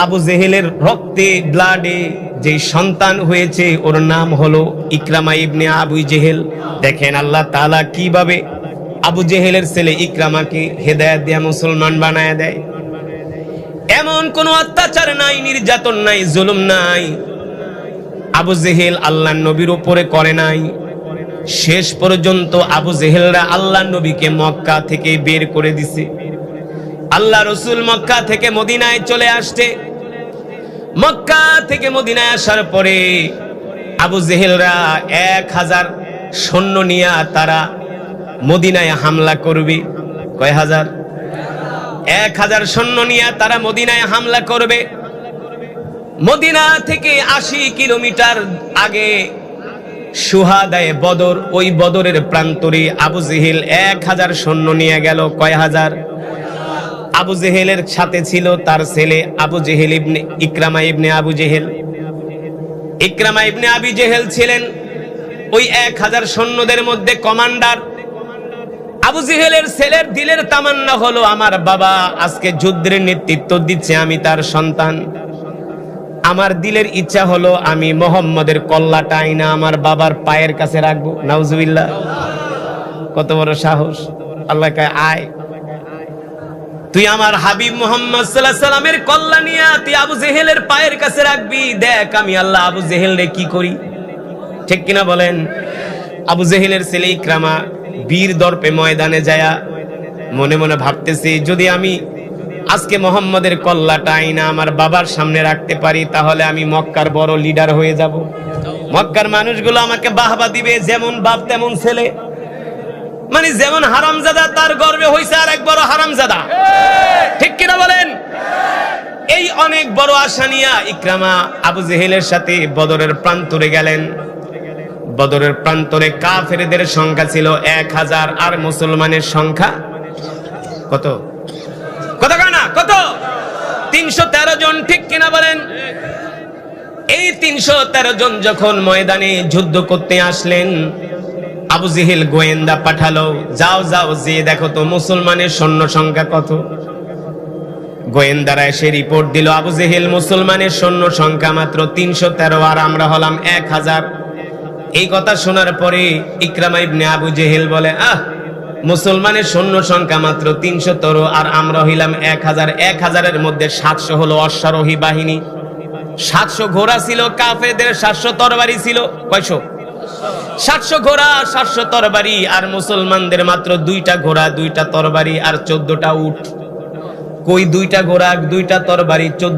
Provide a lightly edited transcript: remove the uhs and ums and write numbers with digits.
আবু জেহেলের রক্তে ব্লাডে যে সন্তান হয়েছে ওর নাম হলো ইকরামা ইবনে আবু জেহেল। দেখেন আল্লাহ তাআলা কিভাবে আবু জেহেলের ছেলে ইকরামাকে হেদায়েত দিয়ে মুসলমান বানায় দেয়। এমন কোন অত্যাচার নাই, নির্যাতন নাই, জুলুম নাই আবু জেহেল আল্লাহর নবীর উপরে করে নাই। শেষ পর্যন্ত আবু জেহেলরা আল্লাহর নবীকে মক্কা থেকে বের করে দিছে। আল্লাহ রাসূল মক্কা থেকে মদিনায় চলে আসছে। মক্কা থেকে মদিনায় আসার পরে আবু জেহেলরা 1000 সৈন্য নিয়ে তারা মদিনায় হামলা করবে। কয় হাজার? 1000 সৈন্য নিয়ে তারা মদিনায় হামলা করবে। মদিনা থেকে 80 কিলোমিটার আগে শুহাদায়ে বদর, ওই বদরের প্রান্তরে আবু জেহেল 1000 সৈন্য নিয়ে গেল। কয় হাজার? আবু জেহেলের সাথে ছিল তার ছেলে আবু জেহেল ইবনে ইকরামা ইবনে আবু জেহেল। ইকরামা ইবনে আবি জেহেল ছিলেন ওই 1000 সৈন্যদের মধ্যে কমান্ডার। আবু জেহেলের ছেলের দিলের তামান্না হলো, আমার বাবা আজকে যুদ্ধের নেতৃত্ব দিচ্ছে, আমি তার সন্তান। আমার দিলের ইচ্ছা হলো আমি মুহাম্মদের কল্লাটা আইনা আমার বাবার পায়ের কাছে রাখবো। নাউজুবিল্লাহ! কত বড় সাহস! আল্লাহ কয়, আয় তুই আমার হাবিব মুহাম্মদ সাল্লাল্লাহু আলাইহি সাল্লামের কল্লা নিয়া তুই আবু জেহেলের পায়ের কাছে রাখবি, দেখ আমি আল্লাহ আবু জেহেল রে কি করি। ঠিক কিনা বলেন? আবু জেহেলের ছেলে ইকরামা বীর দর্পে ময়দানে যায়া মনে মনে ভাবতেছে, যদি আমি আজকে মুহাম্মদের কল্লাটা আইনা আমার বাবার সামনে রাখতে পারি তাহলে আমি মক্কার বড় লিডার হয়ে যাব। মক্কার মানুষগুলো আমাকে বাহবা দিবে, যেমন বাপ তেমন ছেলে। মানে যেমন হারামজাদা তার গর্বে হইছে আর এক বড় হারামজাদা। ঠিক কিনা বলেন? এই অনেক বড় আশা নিয়া ইকরামা আবু জেহেলের সাথে বদরের প্রান্তরে গেলেন। বদরের প্রান্তরে কাফেরদের সংখ্যা ছিল 1000 আর মুসলমানের সংখ্যা কত? কত কানা? কত? 313 জন। ঠিক কিনা বলেন? এই 313 জন যখন ময়দানে যুদ্ধ করতে আসলেন, আবু জেহেল গোয়েন্দা পাঠালো, যাও যাও যে দেখো তো মুসলমানের সৈন্য সংখ্যা কত। গোয়েন্দারা এসে রিপোর্ট দিল, আবু জেহেল মুসলমানের সৈন্য সংখ্যা মাত্র 313 আর আমরা হলাম 1000। এই কথা শোনার পরে ইকরামা ইবনে আবু জেহেল বলে, মুসলমানের সৈন্য সংখ্যা মাত্র 313 আর আমরা হইলাম 1000। 1000-এর মধ্যে 700 হলো অশ্বারোহী বাহিনী, 700 ঘোড়া ছিল, কাফেরদের 700 তরবারি ছিল। কয়শো? 700 ঘোড়া, 700 তরবারি। আর মুসলমানদের মাত্র 2টা ঘোড়া, 2টা তরবারি আর 14টা উট। কই 2টা ঘোড়া, 2টা তরবারি, 14